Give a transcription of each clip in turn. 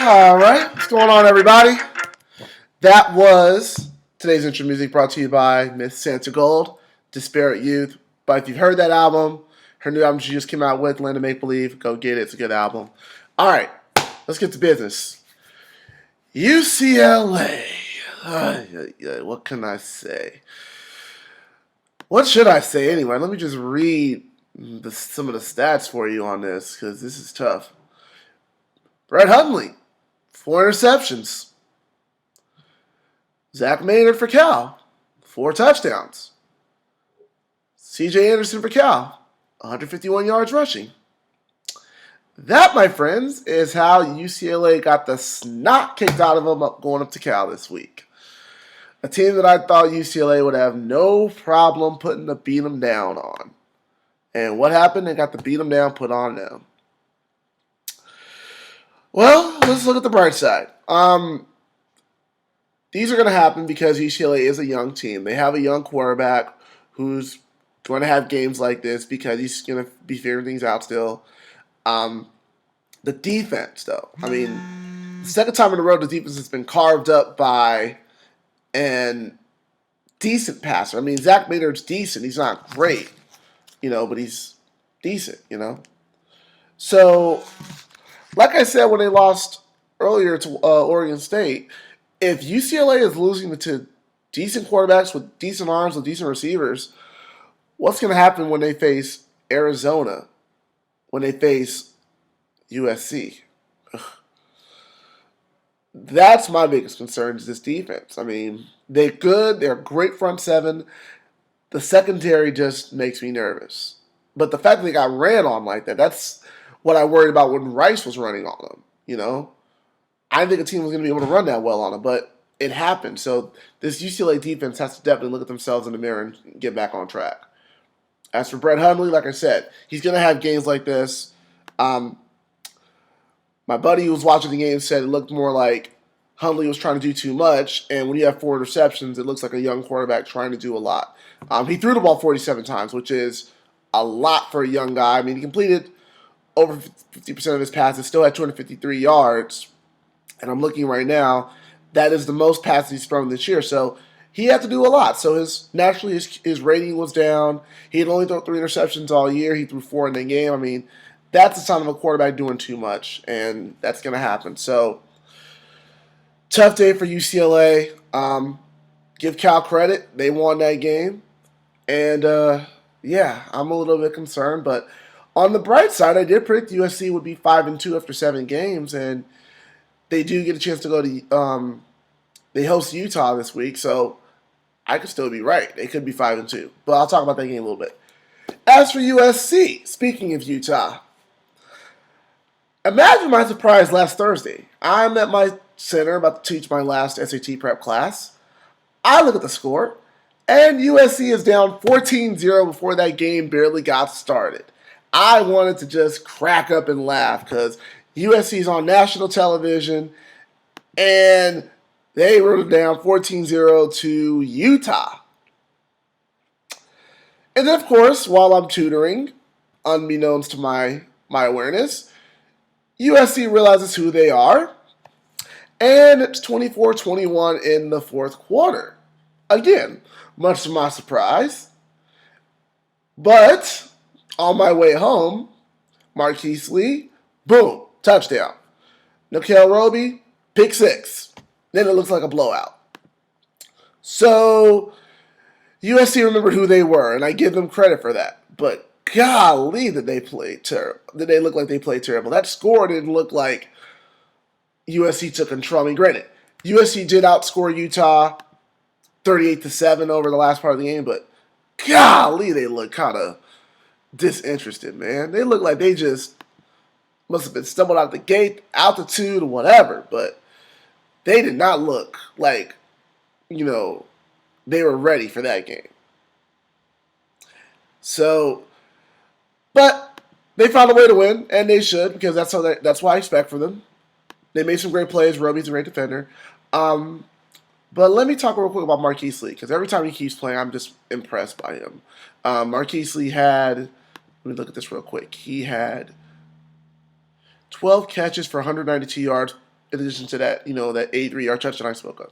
All right, what's going on, everybody? That was today's intro music brought to you by Miss Santa Gold, Disparate Youth. But if you've heard that album, her new album she just came out with, Land of Make Believe, go get it. It's a good album. All right, let's get to business. UCLA. What can I say? What should I say anyway? Let me just read some of the stats for you on this because this is tough. Brett Hundley, 4 interceptions. Zach Maynard for Cal, 4 touchdowns. C.J. Anderson for Cal, 151 yards rushing. That, my friends, is how UCLA got the snot kicked out of them going up to Cal this week. A team that I thought UCLA would have no problem putting the beat them down on. And what happened? They got the beat them down put on them. Well, let's look at the bright side. These are going to happen because UCLA is a young team. They have a young quarterback who's going to have games like this because he's going to be figuring things out still. The defense, though. I mean, the second time in a row, the defense has been carved up by a decent passer. I mean, Zach Maynard's decent. He's not great, but he's decent, So, like I said when they lost earlier to Oregon State, if UCLA is losing to decent quarterbacks with decent arms, with decent receivers, what's going to happen when they face Arizona, when they face USC? Ugh. That's my biggest concern is this defense. I mean, they're good. They're a great front seven. The secondary just makes me nervous. But the fact that they got ran on like that, that's what I worried about when Rice was running on them, I didn't think a team was going to be able to run that well on them, but it happened. So this UCLA defense has to definitely look at themselves in the mirror and get back on track. As for Brett Hundley, like I said, he's going to have games like this. My buddy who was watching the game said it looked more like Hundley was trying to do too much, and when you have 4 interceptions, it looks like a young quarterback trying to do a lot. He threw the ball 47 times, which is a lot for a young guy. I mean, he completed over 50% of his passes, still had 253 yards. And I'm looking right now, that is the most passes he's thrown this year. So he had to do a lot. So his rating was down. He had only thrown 3 interceptions all year. He threw 4 in the game. I mean, that's a sign of a quarterback doing too much, and that's going to happen. So tough day for UCLA. Give Cal credit. They won that game. And, I'm a little bit concerned. But on the bright side, I did predict USC would be 5-2 after 7 games, and they do get a chance to go to they host Utah this week, so I could still be right. They could be 5-2. But I'll talk about that game a little bit. As for USC, speaking of Utah, imagine my surprise last Thursday. I'm at my center about to teach my last SAT prep class. I look at the score, and USC is down 14-0 before that game barely got started. I wanted to just crack up and laugh because USC's on national television, and they were down 14-0 to Utah. And then, of course, while I'm tutoring, unbeknownst to my awareness, USC realizes who they are, and it's 24-21 in the fourth quarter. Again, much to my surprise. But on my way home, Marqise Lee, boom, touchdown. Nikhil Roby, pick 6. Then it looks like a blowout. So USC remembered who they were, and I give them credit for that. But golly, did they play terrible? Did they look like they played terrible? That score didn't look like USC took control. I mean, granted, USC did outscore Utah 38-7 over the last part of the game, but golly, they look kind of disinterested, man. They look like they just must have been stumbled out the gate, altitude, or whatever, but they did not look like, they were ready for that game. So, but they found a way to win, and they should, because that's what I expect from them. They made some great plays. Roby's a great defender. But let me talk real quick about Marqise Lee, because every time he keeps playing, I'm just impressed by him. Marqise Lee had, let me look at this real quick. He had 12 catches for 192 yards, in addition to that, that 83-yard touchdown I spoke of.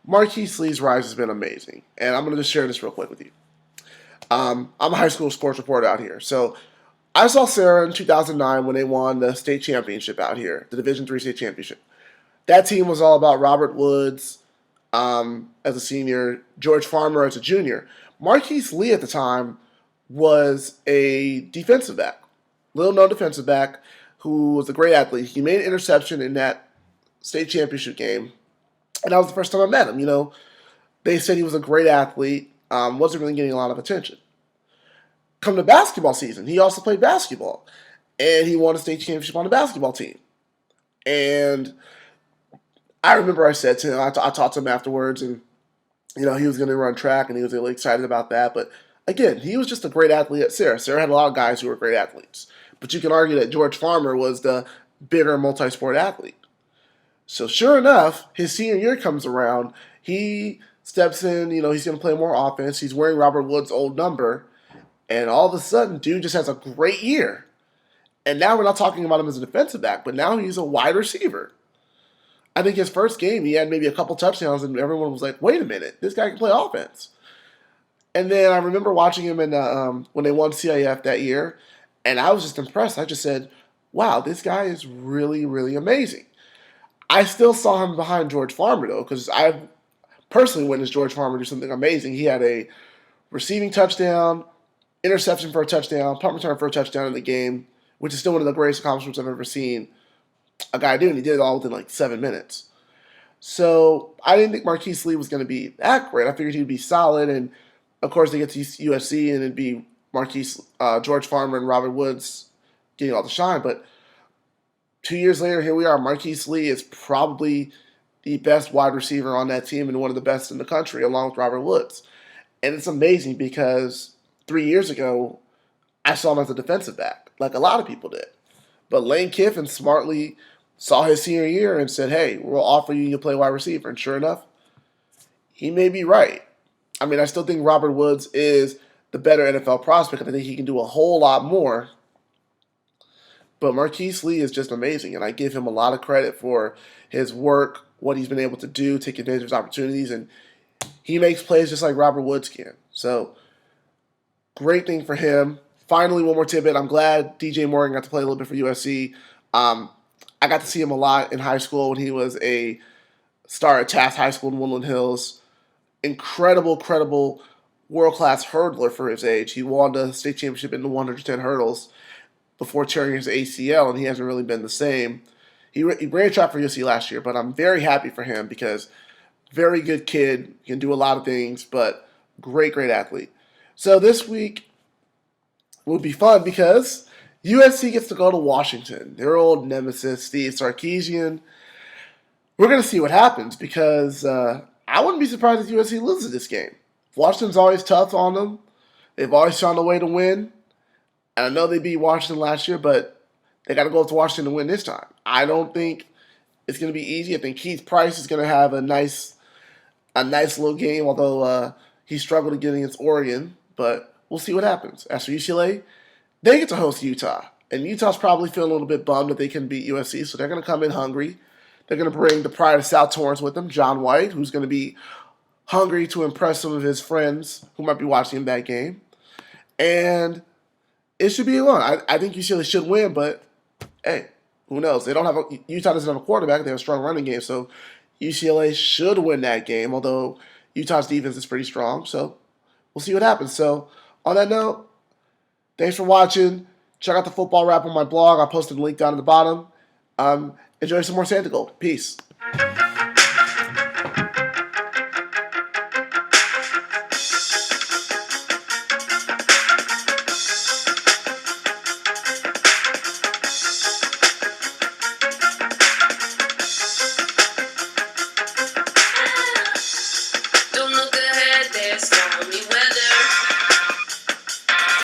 Marqise Lee's rise has been amazing, and I'm going to just share this real quick with you. I'm a high school sports reporter out here, so I saw Sarah in 2009 when they won the state championship out here, the Division III state championship. That team was all about Robert Woods as a senior, George Farmer as a junior. Marqise Lee at the time was a defensive back, little-known defensive back who was a great athlete. He made an interception in that state championship game, and that was the first time I met him. They said he was a great athlete, wasn't really getting a lot of attention. Come to basketball season, he also played basketball, and he won a state championship on the basketball team. And I remember I said to him, I talked to him afterwards, and he was going to run track, and he was really excited about that. But again, he was just a great athlete at Sarah. Sarah had a lot of guys who were great athletes, but you can argue that George Farmer was the bigger multi-sport athlete. So sure enough, his senior year comes around. He steps in. He's going to play more offense. He's wearing Robert Woods' old number. And all of a sudden, dude just has a great year. And now we're not talking about him as a defensive back, but now he's a wide receiver. I think his first game, he had maybe a couple touchdowns, and everyone was like, wait a minute, this guy can play offense. And then I remember watching him in when they won CIF that year, and I was just impressed. I just said, wow, this guy is really, really amazing. I still saw him behind George Farmer, though, because I personally witnessed George Farmer do something amazing. He had a receiving touchdown, interception for a touchdown, punt return for a touchdown in the game, which is still one of the greatest accomplishments I've ever seen a guy do, and he did it all within like 7 minutes. So I didn't think Marqise Lee was going to be that great. I figured he'd be solid, and of course they get to USC, and it'd be George Farmer and Robert Woods getting all the shine. But 2 years later, here we are. Marqise Lee is probably the best wide receiver on that team and one of the best in the country, along with Robert Woods. And it's amazing because 3 years ago, I saw him as a defensive back, like a lot of people did. But Lane Kiffin smartly saw his senior year and said, hey, we'll offer you to play wide receiver. And sure enough, he may be right. I mean, I still think Robert Woods is the better NFL prospect. I think he can do a whole lot more. But Marqise Lee is just amazing, and I give him a lot of credit for his work, what he's been able to do, take advantage of his opportunities, and he makes plays just like Robert Woods can. So, great thing for him. Finally, one more tidbit. I'm glad DJ Morgan got to play a little bit for USC. I got to see him a lot in high school when he was a star at Taft High School in Woodland Hills. Incredible world-class hurdler for his age. He won the state championship in the 110 hurdles before tearing his ACL, and he hasn't really been the same. He ran track for USC last year, but I'm very happy for him because very good kid, can do a lot of things, but great athlete. So this week will be fun because USC gets to go to Washington, their old nemesis, Steve Sarkisian. We're going to see what happens because I wouldn't be surprised if USC loses this game. Washington's always tough on them. They've always found a way to win. And I know they beat Washington last year, but they got to go up to Washington to win this time. I don't think it's going to be easy. I think Keith Price is going to have a nice little game, although he struggled again against Oregon. But we'll see what happens. As for UCLA, they get to host Utah. And Utah's probably feeling a little bit bummed that they couldn't beat USC, so they're going to come in hungry. They're going to bring the pride of South Torrance with them, John White, who's going to be hungry to impress some of his friends who might be watching that game. And it should be fun. I think UCLA should win, but hey, who knows? Utah doesn't have a quarterback. They have a strong running game, so UCLA should win that game, although Utah's defense is pretty strong. So we'll see what happens. So on that note, thanks for watching. Check out the football wrap on my blog. I posted a link down at the bottom. Enjoy some more Santa Gold. Peace.